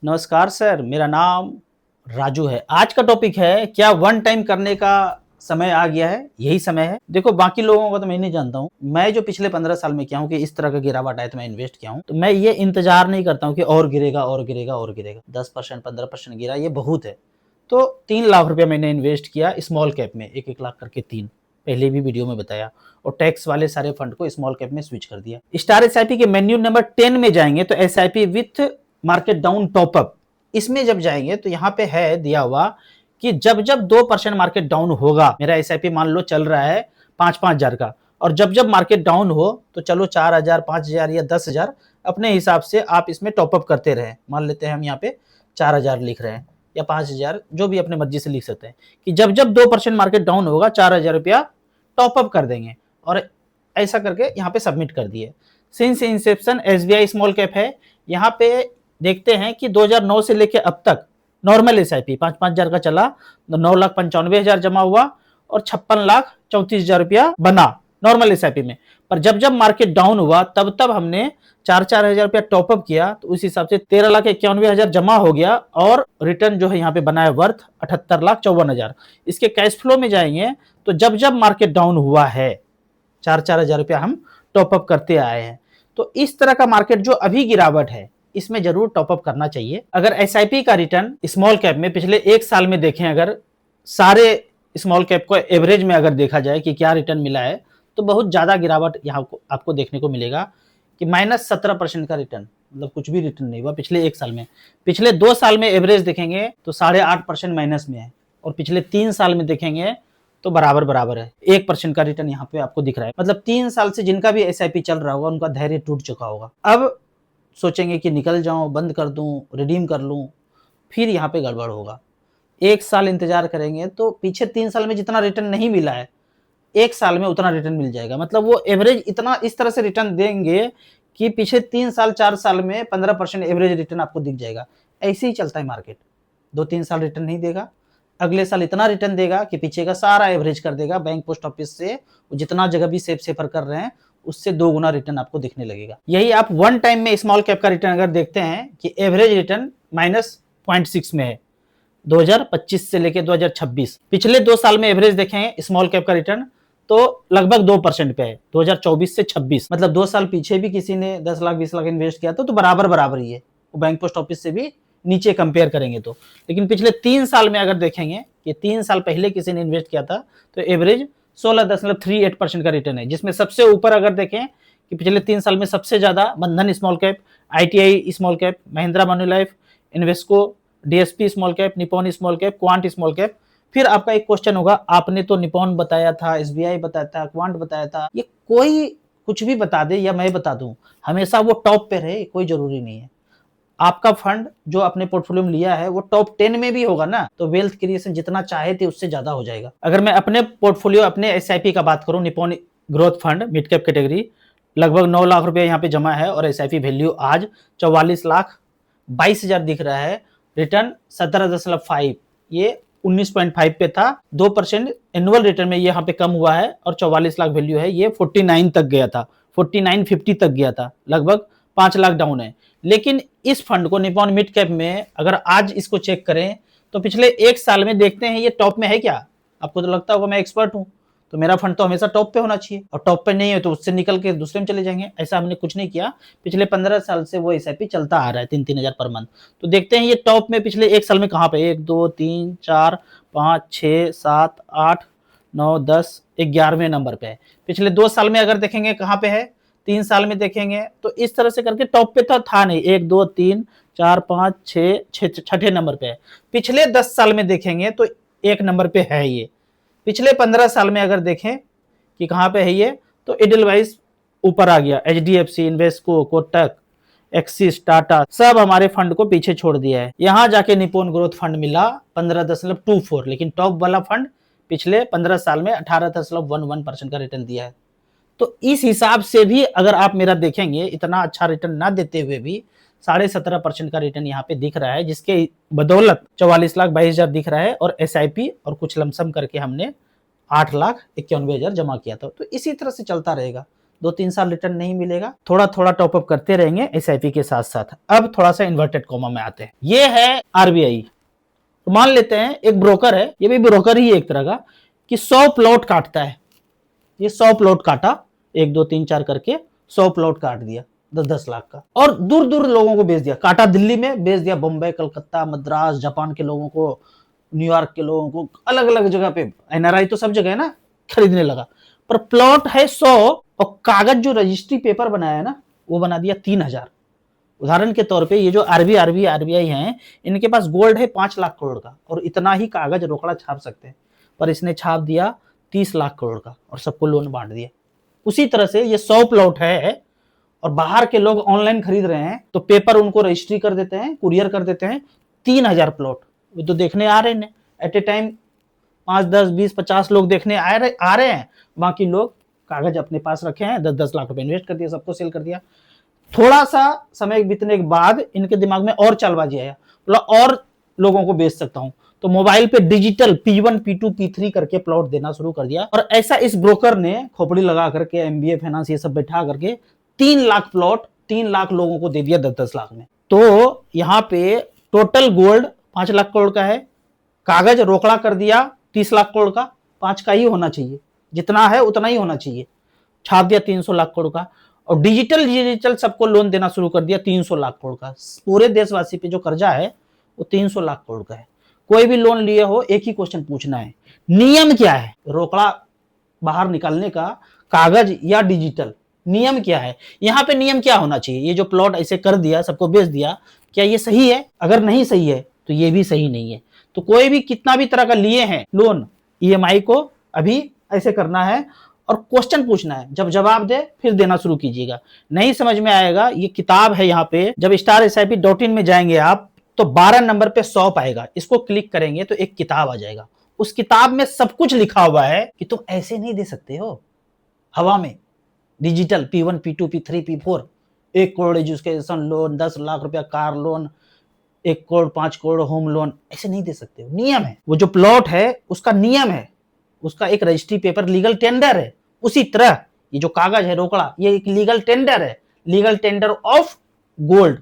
नमस्कार सर, मेरा नाम राजू है। आज का टॉपिक है क्या वन टाइम करने का समय आ गया है? यही समय है। देखो बाकी लोगों का तो मैं नहीं जानता हूँ। मैं जो पिछले 15 साल में किया हूँ कि इस तरह का गिरावट आए तो मैं इन्वेस्ट किया हूँ। तो मैं ये इंतज़ार नहीं करता हूँ कि और गिरेगा और गिरेगा और गिरेगा। 10% 15% गिरा ये बहुत है। तो 3 लाख रुपया मैंने इन्वेस्ट किया स्मॉल कैप में, 1-1 लाख करके 3, पहले भी वीडियो में बताया और टैक्स वाले सारे फंड को स्मॉल कैप में स्विच कर दिया। स्टार एसआईपी के मेन्यू नंबर 10 में जाएंगे तो SIP with market down top up, इसमें जब जाएंगे तो यहाँ पे है दिया हुआ कि जब जब 2% मार्केट डाउन होगा, मेरा एसआईपी मान लो चल रहा है 5-5 हजार का, और जब जब मार्केट डाउन हो तो चलो 4,000 5,000 या 10,000 अपने हिसाब से आप इसमें टॉपअप करते रहे। मान लेते हैं हम यहाँ पे 4,000 लिख रहे हैं या 5,000, जो भी अपने मर्जी से लिख सकते हैं कि जब जब 2% मार्केट डाउन होगा 4,000 रुपया टॉपअप कर देंगे, और ऐसा करके यहाँ पे सबमिट कर दिए। Since Inception SBI small cap है। यहाँ पे देखते हैं कि 2009 से लेके अब तक नॉर्मल एसआईपी 5-5 हजार का चला तो 9,95,000 जमा हुआ और 56,34,000 रुपया बना नॉर्मल एसआईपी में। पर जब जब मार्केट डाउन हुआ तब तब हमने 4-4 हजार रुपया टॉपअप किया तो उस हिसाब से 13,91,000 जमा हो गया और रिटर्न जो है यहाँ पे बना है वर्थ 78,54,000। इसके कैश फ्लो में जाएंगे तो जब जब मार्केट डाउन हुआ है 4-4 हजार रुपया हम टॉपअप करते आए हैं। तो इस तरह का मार्केट जो अभी गिरावट है इसमें जरूर टॉपअप करना चाहिए। अगर एसआईपी का रिटर्न स्मॉल कैप में पिछले 1 साल में देखें, अगर सारे स्मॉल कैप को एवरेज में अगर देखा जाए कि क्या रिटर्न मिला है तो बहुत ज्यादा गिरावट यहाँ आपको देखने को मिलेगा कि -17% का रिटर्न, मतलब कुछ भी रिटर्न नहीं हुआ पिछले 1 साल में। पिछले 2 साल में एवरेज देखेंगे तो 8.5% माइनस में है, और पिछले 3 साल में देखेंगे तो बराबर बराबर है। 1% का रिटर्न यहाँ पे आपको दिख रहा है। मतलब 3 साल से जिनका भी एसआईपी चल रहा होगा उनका धैर्य टूट चुका होगा। अब सोचेंगे कि निकल जाऊं, बंद कर दूं, रिडीम कर लूं, फिर यहाँ पे गड़बड़ होगा। 1 साल इंतजार करेंगे तो पीछे 3 साल में जितना रिटर्न नहीं मिला है 1 साल में उतना रिटर्न मिल जाएगा। मतलब वो एवरेज इतना इस तरह से रिटर्न देंगे कि पीछे 3 साल 4 साल में 15% एवरेज रिटर्न आपको दिख जाएगा। ऐसे ही चलता है मार्केट। 2-3 साल रिटर्न नहीं देगा, अगले साल इतना रिटर्न देगा कि पीछे का सारा एवरेज कर देगा। बैंक पोस्ट ऑफिस से जितना जगह भी सेफ सेफर कर रहे हैं उससे 2 गुना रिटर्न आपको दिखने लगेगा। यही आप वन टाइम में स्मॉल कैप का रिटर्न अगर देखते हैं कि एवरेज रिटर्न -0.6 में है 2025 से लेके 2026। पिछले 2 साल में एवरेज देखें स्मॉल कैप का रिटर्न तो लगभग 2% पे है 2024 से 26। मतलब 2 साल पीछे भी किसी ने 10 लाख 20 लाख इन्वेस्ट किया था तो बराबर बराबर ही है, वो बैंक पोस्ट ऑफिस से भी नीचे कंपेयर करेंगे तो। लेकिन पिछले 3 साल में अगर देखेंगे कि 3 साल पहले किसी ने इन्वेस्ट किया था तो एवरेज 16.38% का रिटर्न है, जिसमें सबसे ऊपर अगर देखें कि पिछले 3 साल में सबसे ज्यादा Bandhan small cap, ITI small cap, Mahindra Manulife, Invesco, DSP small cap, Nippon small cap, Quant small cap. फिर आपका एक क्वेश्चन होगा, आपने तो निपॉन बताया था, एसबीआई बताया था, क्वांट बताया था, ये कोई कुछ भी बता दे या मैं बता दूं, हमेशा वो टॉप पे रहे कोई जरूरी नहीं है। आपका फंड जो अपने पोर्टफोलियो में लिया है वो टॉप 10 में भी होगा ना, तो वेल्थ क्रिएशन जितना चाहे थे उससे ज्यादा हो जाएगा। अगर मैं अपने पोर्टफोलियो अपने एसआईपी का बात करूं, Nippon growth fund mid cap category, लगभग 9 लाख रुपए यहाँ पे जमा है और एसआईपी वैल्यू आज 44,22,000 दिख रहा है। रिटर्न 17.5, ये 19.5 पे था। 2% एनुअल रिटर्न में ये यहाँ पे कम हुआ है और 44 लाख वैल्यू है, ये 49 तक गया था, 4950 तक गया था, लगभग 5 लाख डाउन है। लेकिन इस फंड को निपॉन मिड कैप में अगर आज इसको चेक करें तो पिछले 1 साल में देखते हैं ये टॉप में है क्या? आपको तो लगता होगा मैं एक्सपर्ट हूं तो मेरा फंड तो हमेशा टॉप पे होना चाहिए, और टॉप पे नहीं है तो उससे निकल के दूसरे में चले जाएंगे। ऐसा हमने कुछ नहीं किया। पिछले 15 साल से वो एसआईपी चलता आ रहा है 3-3 हजार पर मंथ। तो देखते हैं ये टॉप में पिछले 1 साल में कहां पे, 1 2 3 4 5 6 7 8 9 10 11वें नंबर पे है। पिछले 2 साल में अगर देखेंगे कहां पे है, 3 साल में देखेंगे तो इस तरह से करके टॉप पे तो था नहीं, 1 2 3 4 5 6 छठे नंबर पे है। पिछले 10 साल में देखेंगे तो 1 नंबर पे है ये। पिछले 15 साल में अगर देखें कि कहां पे है ये, तो एडलवाइज ऊपर आ गया। HDFC, Invesco, Kotak, axis, Tata सब हमारे फंड को पीछे छोड़ दिया है। यहां जाके निपॉन ग्रोथ फंड मिला 15.24, लेकिन टॉप वाला फंड पिछले 15 साल में 18.11% का रिटर्न दिया है। तो इस हिसाब से भी अगर आप मेरा देखेंगे इतना अच्छा रिटर्न ना देते हुए भी 17.5% का रिटर्न यहाँ पे दिख रहा है, जिसके बदौलत 44,22,000 दिख रहा है और एसआईपी और कुछ लमसम करके हमने 8,91,000 जमा किया था। तो इसी तरह से चलता रहेगा। 2-3 साल रिटर्न नहीं मिलेगा, थोड़ा थोड़ा टॉपअप करते रहेंगे एसआईपी के साथ साथ। अब थोड़ा सा इन्वर्टेड कॉमा में आते हैं, ये है आरबीआई। तो मान लेते हैं एक ब्रोकर है, ये भी ब्रोकर ही है एक तरह का, कि 100 प्लॉट काटता है। ये 100 प्लॉट काटा, 1 2 3 4 करके 100 प्लॉट काट दिया 10-10 लाख का, और दूर दूर लोगों को बेच दिया। काटा दिल्ली में, बेच दिया बम्बई, कलकत्ता, मद्रास, जापान के लोगों को, न्यूयॉर्क के लोगों को, अलग अलग जगह पे। एनआरआई तो सब जगह है ना, खरीदने लगा। पर प्लॉट है 100 और कागज जो रजिस्ट्री पेपर बनाया है ना, वो बना दिया 3000। उदाहरण के तौर पे ये जो आरबीआई हैं, इनके पास गोल्ड है 5 लाख करोड़ का, और इतना ही कागज रोकड़ा छाप सकते हैं, पर इसने छाप दिया 30 लाख करोड़ का और सबको लोन बांट दिया। उसी तरह से ये 100 प्लॉट है और बाहर के लोग ऑनलाइन खरीद रहे हैं, तो पेपर उनको रजिस्ट्री कर देते हैं, कुरियर कर देते हैं। 3000 प्लॉट वो तो देखने आ रहे हैं एट ए टाइम, 5 10 20 50 लोग देखने आ रहे हैं। बाकी लोग कागज अपने पास रखे हैं, 10-10 लाख रुपए इन्वेस्ट कर दिया, सबको सेल कर दिया। थोड़ा सा समय बीतने के बाद इनके दिमाग में और चालबाजी आया, बोला और लोगों को बेच सकता हूं, तो मोबाइल पे डिजिटल P1 P2 P3 करके प्लॉट देना शुरू कर दिया। और ऐसा इस ब्रोकर ने खोपड़ी लगा करके, एमबीए फाइनेंस ये सब बैठा करके 3 लाख प्लॉट 3 लाख लोगों को दे दिया 10-10 लाख में। तो यहाँ पे टोटल गोल्ड 5 लाख करोड़ का है, कागज रोकड़ा कर दिया 30 लाख करोड़ का, 5 का ही होना चाहिए, जितना है उतना ही होना चाहिए, छाप दिया 300 लाख करोड़ का। और डिजिटल सबको लोन देना शुरू कर दिया 300 लाख करोड़ का। पूरे देशवासी पे जो कर्जा है वो 300 लाख करोड़ का है। कोई भी लोन लिए हो, एक ही क्वेश्चन पूछना है, नियम क्या है रोकड़ा बाहर निकालने का, कागज या डिजिटल, नियम क्या है? यहाँ पे नियम क्या होना चाहिए? ये जो प्लॉट ऐसे कर दिया, सबको बेच दिया, क्या ये सही है? अगर नहीं सही है तो ये भी सही नहीं है। तो कोई भी कितना भी तरह का लिए हैं लोन, ईएमआई को अभी ऐसे करना है और क्वेश्चन पूछना है, जब जवाब दे फिर देना शुरू कीजिएगा। नहीं समझ में आएगा, ये किताब है यहाँ पे, जब starsip.in में जाएंगे आप तो 12 नंबर पे 100 आएगा, इसको क्लिक करेंगे तो एक किताब आ जाएगा। उस किताब में सब कुछ लिखा हुआ है कि तुम ऐसे नहीं दे सकते हो हवा में, digital P1 P2 P3 P4, 1 crore education loan, 10 lakh रुपया car loan, 1 crore 5 crore home loan, ऐसे नहीं दे सकते हो। नियम है, वो जो प्लॉट है उसका नियम है, उसका एक रजिस्ट्री पेपर लीगल टेंडर है। उसी तरह ये जो कागज है रोकड़ा, ये एक लीगल टेंडर है, लीगल टेंडर ऑफ गोल्ड।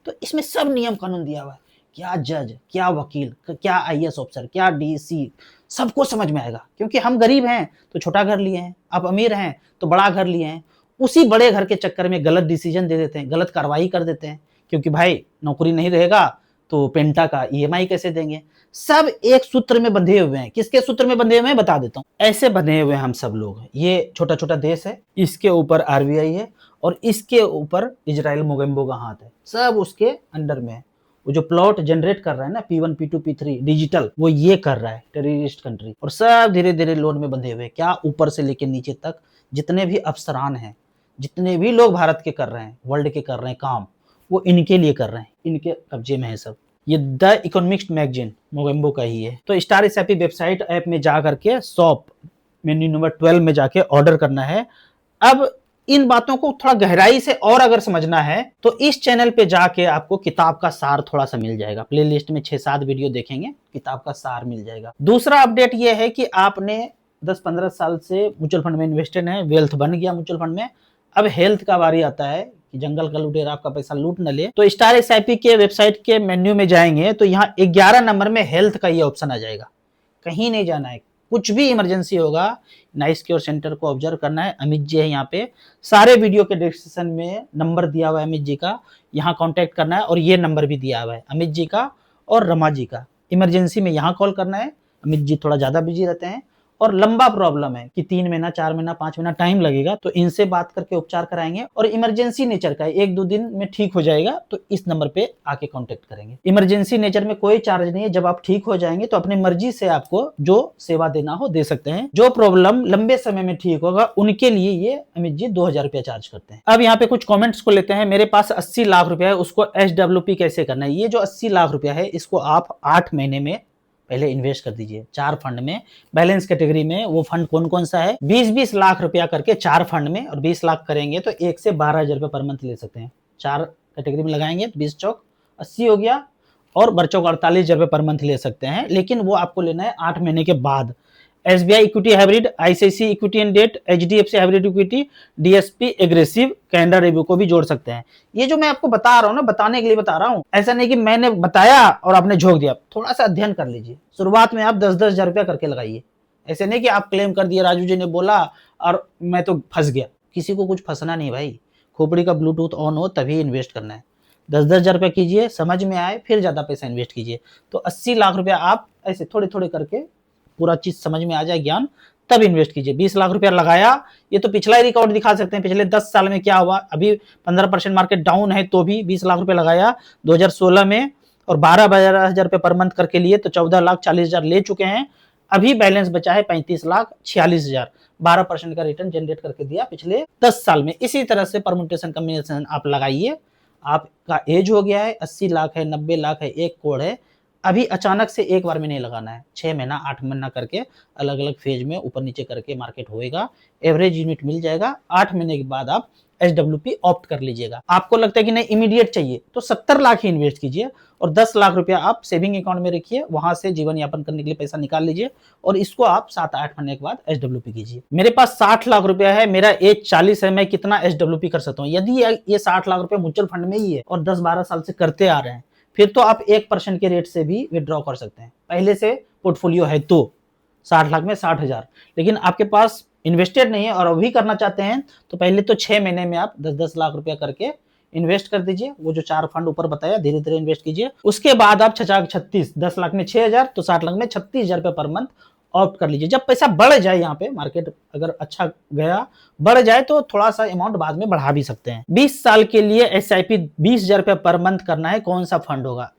तो इसमें सब नियम कानून दिया हुआ है, क्या जज, क्या वकील, क्या आईएएस ऑफिसर, क्या डीसी, सबको समझ में आएगा। क्योंकि हम गरीब हैं तो छोटा घर लिए हैं, आप अमीर हैं तो बड़ा घर लिए हैं। उसी बड़े घर के चक्कर में गलत डिसीजन दे देते हैं, गलत कार्रवाई कर देते हैं, क्योंकि भाई नौकरी नहीं रहेगा तो पेंटा का ईएमआई कैसे देंगे। सब एक सूत्र में बंधे हुए हैं। किसके सूत्र में बंधे हुए हैं बता देता हूं, ऐसे बंधे हुए हैं हम सब लोग। ये छोटा छोटा देश है, इसके ऊपर आरबीआई है और इसके ऊपर इजराइल मोगेम्बो का हाथ है, सब उसके अंडर में है। वो जो प्लॉट जनरेट कर रहा है ना P1 P2 P3 डिजिटल, वो ये कर रहा है टेररिस्ट कंट्री। और सब धीरे धीरे लोन में बंधे हुए, क्या ऊपर से लेके नीचे तक जितने भी अफसरान हैं, जितने भी लोग भारत के कर रहे हैं, वर्ल्ड के कर रहे हैं काम, वो इनके लिए कर रहे हैं, इनके कब्जे में है सब। ये द इकोनॉमिस्ट मैगजीन मोगेम्बो का ही है। तो स्टारसप वेबसाइट ऐप में जा करके शॉप मेन्यू नंबर 12 में जाके ऑर्डर करना है। अब इन बातों को थोड़ा गहराई से और अगर समझना है तो इस चैनल पे जाके आपको किताब का सार थोड़ा सा मिल जाएगा। प्लेलिस्ट में 6-7 वीडियो देखेंगे, किताब का सार मिल जाएगा। दूसरा अपडेट ये है कि आपने 10-15 साल से म्यूचुअल फंड में इन्वेस्टेड है, वेल्थ बन गया म्यूचुअल फंड में, अब हेल्थ का बारी आता है कि जंगल का लुटेरा आपका पैसा लूट न ले। तो स्टारसप के वेबसाइट के मेन्यू में जाएंगे तो यहाँ 11 नंबर में हेल्थ का ये ऑप्शन आ जाएगा। कहीं नहीं जाना है, कुछ भी इमरजेंसी होगा नाइस केयर सेंटर को ऑब्जर्व करना है। अमित जी है यहाँ पे, सारे वीडियो के डिस्क्रिप्शन में नंबर दिया हुआ है अमित जी का, यहाँ कांटेक्ट करना है। और ये नंबर भी दिया हुआ है अमित जी का और रमा जी का, इमरजेंसी में यहाँ कॉल करना है। अमित जी थोड़ा ज्यादा बिजी रहते हैं और लंबा प्रॉब्लम है कि 3 महीना 4 महीना 5 महीना टाइम लगेगा, तो इनसे बात करके उपचार कराएंगे। और इमरजेंसी नेचर का 1-2 दिन में ठीक हो जाएगा तो इस नंबर पे आके कांटेक्ट करेंगे। इमरजेंसी नेचर में कोई चार्ज नहीं है, जब आप ठीक हो जाएंगे तो अपनी मर्जी से आपको जो सेवा देना हो दे सकते हैं। जो प्रॉब्लम लंबे समय में ठीक होगा उनके लिए ये अमित जी 2000 रुपया चार्ज करते हैं। अब यहाँ पे कुछ कॉमेंट्स को लेते हैं। मेरे पास 80 लाख रुपया है, उसको SWP कैसे करना है? ये जो 80 लाख रुपया है इसको आप 8 महीने में पहले इन्वेस्ट कर दीजिए 4 फंड में। बैलेंस कैटेगरी में वो फंड कौन कौन सा है? 20-20 लाख रुपया करके 4 फंड में, और 20 लाख करेंगे तो 1 से 12,000 रुपये पर मंथ ले सकते हैं। 4 कैटेगरी में लगाएंगे, 20 चौक 80 हो गया, और बच्चों को 48,000 रुपये पर मंथ ले सकते हैं। लेकिन वो आपको लेना है 8 महीने के बाद। SBI equity hybrid, ICICI equity and debt, HDFC hybrid equity, DSP aggressive, calendar review को भी जोड़ सकते हैं। ये जो मैं आपको बता रहा हूँ ना, बताने के लिए बता रहा हूँ, ऐसा नहीं कि मैंने बताया और आपने झोंक दिया। थोड़ा सा अध्ययन कर लीजिए। शुरुआत में आप 10-10 हजार रुपया करके लगाइए। ऐसे नहीं कि आप क्लेम कर दिए राजू जी ने बोला और मैं तो फंस गया। किसी को कुछ फंसना नहीं भाई, खोपड़ी का ब्लूटूथ ऑन हो तभी इन्वेस्ट करना है। 10-10 हजार रुपया कीजिए, समझ में आए फिर ज्यादा पैसा इन्वेस्ट कीजिए। तो 80 लाख रुपया आप ऐसे थोड़े थोड़े करके पूरा चीज समझ में आ जाए ज्ञान, तब इन्वेस्ट कीजिए। 20 लाख रुपया लगाया, ये तो पिछला ही रिकॉर्ड दिखा सकते हैं, पिछले 10 साल में क्या हुआ। अभी 15% मार्केट डाउन है तो भी 20 लाख रुपया लगाया 2016 में, और 12 हजार रुपये पर मंथ करके लिए तो 14,40,000 ले चुके हैं। अभी बैलेंस बचा है 35,46,000। 12% का रिटर्न जनरेट करके दिया पिछले 10 साल में। इसी तरह से परम्यूटेशन कॉम्बिनेशन आप लगाइए। आपका एज हो गया है, 80 लाख है, 90 लाख है, 1 करोड़ है। अभी अचानक से एक बार में नहीं लगाना है, 6 महीना 8 महीना करके अलग अलग फेज में ऊपर नीचे करके मार्केट होएगा, एवरेज यूनिट मिल जाएगा। 8 महीने के बाद आप SWP ऑप्ट कर लीजिएगा। आपको लगता है कि नहीं इमीडिएट चाहिए तो 70 लाख ही इन्वेस्ट कीजिए और 10 लाख रुपया आप सेविंग अकाउंट में रखिए, वहां से जीवन यापन करने के लिए पैसा निकाल लीजिए और इसको आप 7-8 महीने के बाद SWP कीजिए। मेरे पास 60 लाख रुपया है, मेरा एज 40 है, मैं कितना SWP कर सकता हूँ? यदि ये 60 लाख रुपया म्यूचुअल फंड में ही है और 10-12 साल से करते आ रहे हैं, फिर तो आप 1% के रेट से भी विड्रॉ कर सकते हैं। पहले से पोर्टफोलियो है तो 60 लाख में 60,000, लेकिन आपके पास इन्वेस्टेड नहीं है और अभी करना चाहते हैं तो पहले तो 6 महीने में आप 10-10 लाख रुपया करके इन्वेस्ट कर दीजिए। वो जो 4 फंड ऊपर बताया धीरे धीरे इन्वेस्ट कीजिए। उसके बाद आप 36, 10 लाख में 6,000 तो 60 लाख में 36,000 रुपये पर मंथ ऑप्ट कर लीजिए। जब पैसा बढ़ जाए, यहाँ पे मार्केट अगर अच्छा गया बढ़ जाए तो थोड़ा सा अमाउंट बाद में बढ़ा भी सकते हैं। 20 साल के लिए SIP 20,000 रुपये पर मंथ करना है। कौन सा फंड होगा?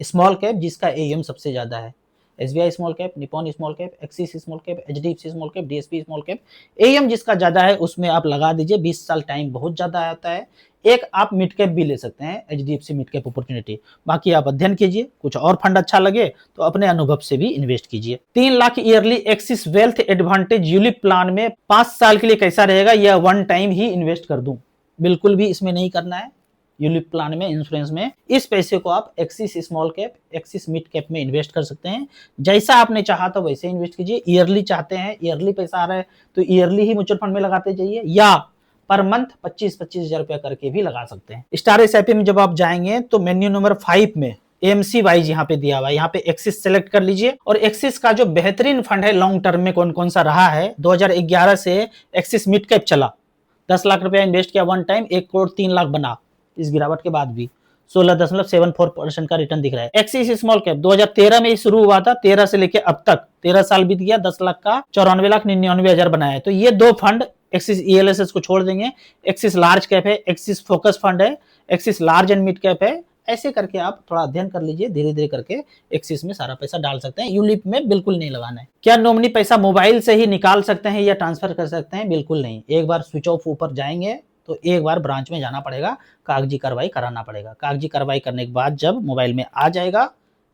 स्मॉल कैप जिसका AUM सबसे ज्यादा है, SBI small cap, Nippon small cap, axis small cap, HDFC small cap, DSP small cap. AUM जिसका ज्यादा है उसमें आप लगा दीजिए। 20 साल टाइम बहुत ज्यादा आता है। एक आप मिड कैप भी ले सकते हैं, HDFC मिड कैप अपॉर्चुनिटी। बाकी आप अध्ययन कीजिए, कुछ और फंड अच्छा लगे तो अपने अनुभव से भी इन्वेस्ट कीजिए। 3 lakh yearly axis wealth advantage ULIP plan में 5 साल के लिए कैसा रहेगा? यह वन टाइम ही इन्वेस्ट कर दूं, बिल्कुल भी इसमें नहीं करना है। यूलिप प्लान में, इंश्योरेंस में, इस पैसे को आप axis small cap, axis mid cap में इन्वेस्ट कर सकते हैं। जैसा आपने चाहा तो वैसे इन्वेस्ट कीजिए। ईयरली चाहते हैं, ईयरली पैसा आ रहा है तो ईयरली ही म्यूचुअल फंड में लगाते जाइए, या पर मंथ 25-25 हजार रुपया करके भी लगा सकते हैं। स्टार SIP में जब आप जाएंगे तो मेन्यू नंबर 5 में AMC वाइज यहाँ पे दिया हुआ है, यहाँ पे एक्सिस सेलेक्ट कर लीजिए। और एक्सिस का जो बेहतरीन फंड है लॉन्ग टर्म में कौन कौन सा रहा है, 2011 से एक्सिस मिड कैप चला, 10 लाख रुपया इन्वेस्ट किया वन टाइम, 1 करोड़ 3 लाख बना। इस गिरावट के बाद भी 16.74% का रिटर्न दिख रहा है। एक्सिस स्मॉल कैप 2013 में शुरू हुआ था, 13 से लेके अब तक 13 साल बीत गया, 10 लाख का 94,99,000 बनाया है। तो ये 2 फंड एक्सिस ELSS को छोड़ देंगे। एक्सिस लार्ज कैप है, एक्सिस फोकस फंड है, axis large and mid cap है। ऐसे करके आप थोड़ा अध्ययन कर लीजिए, धीरे धीरे करके एक्सिस में सारा पैसा डाल सकते हैं। यूलिप में बिल्कुल नहीं लगाना है। क्या नॉमिनी पैसा मोबाइल से ही निकाल सकते हैं या ट्रांसफर कर सकते हैं? बिल्कुल नहीं। एक बार स्विच ऑफ ऊपर जाएंगे तो एक बार ब्रांच में जाना पड़ेगा, कागजी कार्रवाई कराना पड़ेगा। कागजी कार्रवाई करने के बाद जब मोबाइल में आ जाएगा,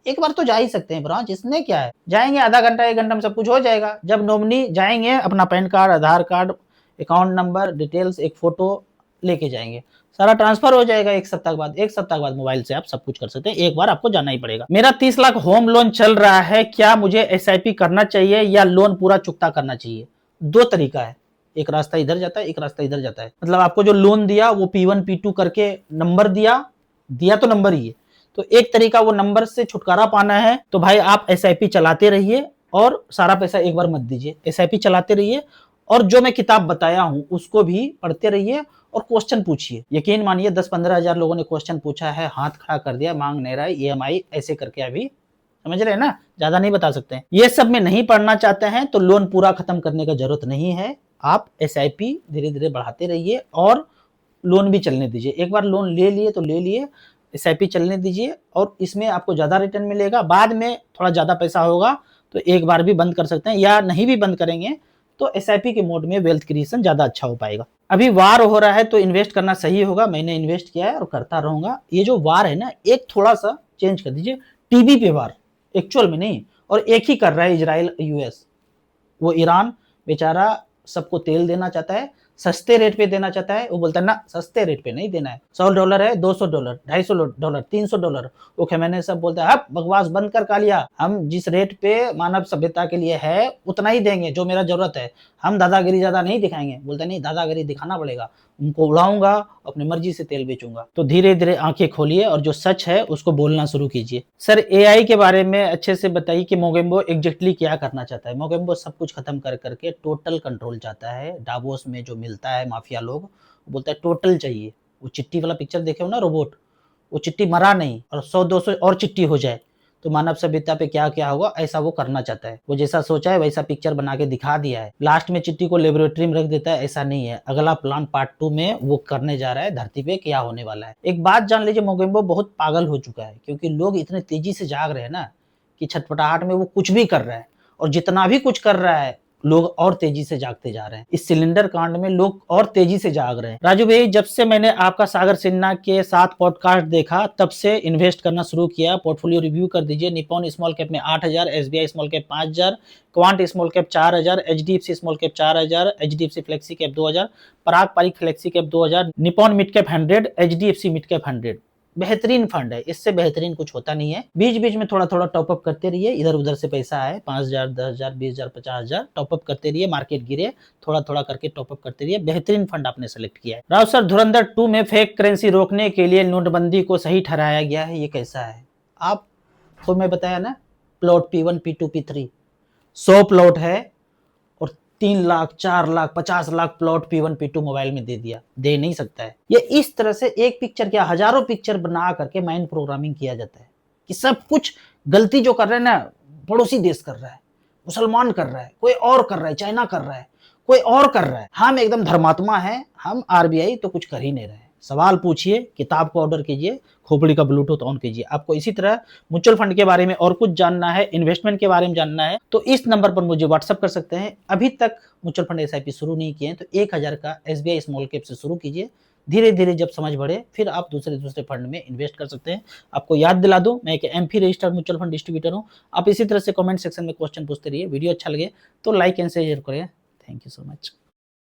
एक बार तो जा ही सकते हैं ब्रांच, इसमें क्या है। जाएंगे आधा घंटा 1 घंटा में सब कुछ हो जाएगा। जब नॉमिनी जाएंगे अपना पैन कार्ड, आधार कार्ड, अकाउंट नंबर, डिटेल्स, एक फोटो लेके जाएंगे, सारा ट्रांसफर हो जाएगा। 1 सप्ताह के बाद, 1 सप्ताह के बाद मोबाइल से आप सब कुछ कर सकते हैं। एक बार आपको जाना ही पड़ेगा। मेरा 30 लाख होम लोन चल रहा है, क्या मुझे SIP करना चाहिए या लोन पूरा चुकता करना चाहिए? 2 तरीका है, एक रास्ता इधर जाता है, एक रास्ता इधर जाता है। मतलब आपको जो लोन दिया वो P1 P2 करके नंबर दिया तो नंबर ही है। तो एक तरीका वो नंबर से छुटकारा पाना है तो भाई आप SIP चलाते रहिए और सारा पैसा एक बार मत दीजिए। SIP चलाते रहिए और जो मैं किताब बताया हूं उसको भी पढ़ते रहिए और क्वेश्चन पूछिए। यकीन मानिए 10-15 हजार लोगों ने क्वेश्चन पूछा है, हाथ खड़ा कर दिया, मांग नहीं रहा है, EMI ऐसे करके अभी समझ रहे हैं ना, ज्यादा नहीं बता सकते हैं। ये सब में नहीं पढ़ना चाहते हैं तो लोन पूरा खत्म करने का जरूरत नहीं है। आप SIP धीरे धीरे बढ़ाते रहिए और लोन भी चलने दीजिए। एक बार लोन ले लिए तो ले लिए, SIP चलने दीजिए और इसमें आपको ज्यादा रिटर्न मिलेगा। बाद में थोड़ा ज्यादा पैसा होगा तो एक बार भी बंद कर सकते हैं, या नहीं भी बंद करेंगे तो SIP के मोड में वेल्थ क्रिएशन ज्यादा अच्छा हो पाएगा। अभी वार हो रहा है तो इन्वेस्ट करना सही होगा। मैंने इन्वेस्ट किया है और करता रहूंगा। ये जो वार है ना, एक थोड़ा सा चेंज कर दीजिए, टीवी पे वार, एक्चुअल में नहीं। और एक ही कर रहा है इजराइल US। वो ईरान बेचारा सबको तेल देना चाहता है, सस्ते रेट पे देना चाहता है, वो बोलता है ना सस्ते रेट पे नहीं देना है, $100 है, $200, $250, $300। वो खमेनी साहब बोलता है अब बकवास बंद कर कालिया, हम जिस रेट पे मानव सभ्यता के लिए है उतना ही देंगे जो मेरा जरूरत है, हम दादागिरी ज्यादा नहीं दिखाएंगे। बोलते नहीं दादागिरी दिखाना पड़ेगा, उनको उड़ाऊंगा, अपनी मर्जी से तेल बेचूंगा। तो धीरे धीरे आंखें खोलिए और जो सच है उसको बोलना शुरू कीजिए। सर एआई के बारे में अच्छे से बताइए कि मोगेम्बो एग्जैक्टली क्या करना चाहता है। मोगेम्बो सब कुछ खत्म कर करके टोटल कंट्रोल चाहता है। डावोस में जो मिलता है माफिया लोग, बोलता है टोटल चाहिए। वो चिट्टी वाला पिक्चर देखे हो ना, रोबोट, वो चिट्टी मरा नहीं और 100-200 और चिट्टी हो जाए तो मानव सभ्यता पे क्या क्या होगा, ऐसा वो करना चाहता है। वो जैसा सोचा है वैसा पिक्चर बना के दिखा दिया है। लास्ट में चिट्टी को लेबोरेटरी में रख देता है, ऐसा नहीं है। अगला प्लान पार्ट 2 में वो करने जा रहा है धरती पे क्या होने वाला है। एक बात जान लीजिए, मोगेम्बो बहुत पागल हो चुका है क्योंकि लोग इतने तेजी से जाग रहे हैं ना कि छटपटाहट में वो कुछ भी कर रहा है, और जितना भी कुछ कर रहा है लोग और तेजी से जागते जा रहे हैं। इस सिलेंडर कांड में लोग और तेजी से जाग रहे हैं। राजू भाई, जब से मैंने आपका सागर सिन्हा के साथ पॉडकास्ट देखा तब से इन्वेस्ट करना शुरू किया। पोर्टफोलियो रिव्यू कर दीजिए। निप्पॉन स्मॉल कैप में 8,000, SBI small cap 5,000, Quant small cap 4,000, HDFC small cap 4,000, HDFC flexi cap 2,000, Parag Parikh flexi cap 2,000, Nippon mid cap 100, HDFC mid cap 100। बेहतरीन फंड है, इससे बेहतरीन कुछ होता नहीं है। बीच बीच में थोड़ा थोड़ा टॉपअप करते रहिए, इधर उधर से पैसा आए 5,000, 10,000, 20,000, 50,000 टॉपअप करते रहिए। मार्केट गिरे थोड़ा थोड़ा करके टॉपअप करते रहिए। बेहतरीन फंड आपने सेलेक्ट किया है। राव सर, धुरंधर 2 में फेक करेंसी रोकने के लिए नोटबंदी को सही ठहराया गया है, ये कैसा है? आपको मैं बताया ना, plot P1, P2, P3 100 plot है और 3 lakh, 4 lakh, 50 lakh plot P1, P2 mobile में दे दिया। दे नहीं सकता है। ये इस तरह से एक पिक्चर क्या हजारों पिक्चर बना करके माइंड प्रोग्रामिंग किया जाता है कि सब कुछ गलती जो कर रहे हैं ना, पड़ोसी देश कर रहा है, मुसलमान कर रहा है, कोई और कर रहा है, चाइना कर रहा है, कोई और कर रहा है, हम एकदम धर्मात्मा है, हम आरबीआई तो कुछ कर ही नहीं रहे। सवाल पूछिए, किताब को ऑर्डर कीजिए, खोपड़ी का ब्लूटूथ ऑन कीजिए। आपको इसी तरह म्यूचुअल फंड के बारे में और कुछ जानना है, इन्वेस्टमेंट के बारे में जानना है, तो इस नंबर पर मुझे व्हाट्सअप कर सकते हैं। अभी तक म्यूचुअल फंड एसआईपी शुरू नहीं किए हैं तो 1,000 का एसबीआई स्मॉल कैप से शुरू कीजिए। धीरे धीरे जब समझ बढ़े फिर आप दूसरे फंड में इन्वेस्ट कर सकते हैं। आपको याद दिला दूं, मैं एक MP registered mutual fund distributor हूं। आप इसी तरह से कमेंट सेक्शन में क्वेश्चन पूछते रहिए। वीडियो अच्छा लगे तो लाइक एंड शेयर करें। Thank you so much.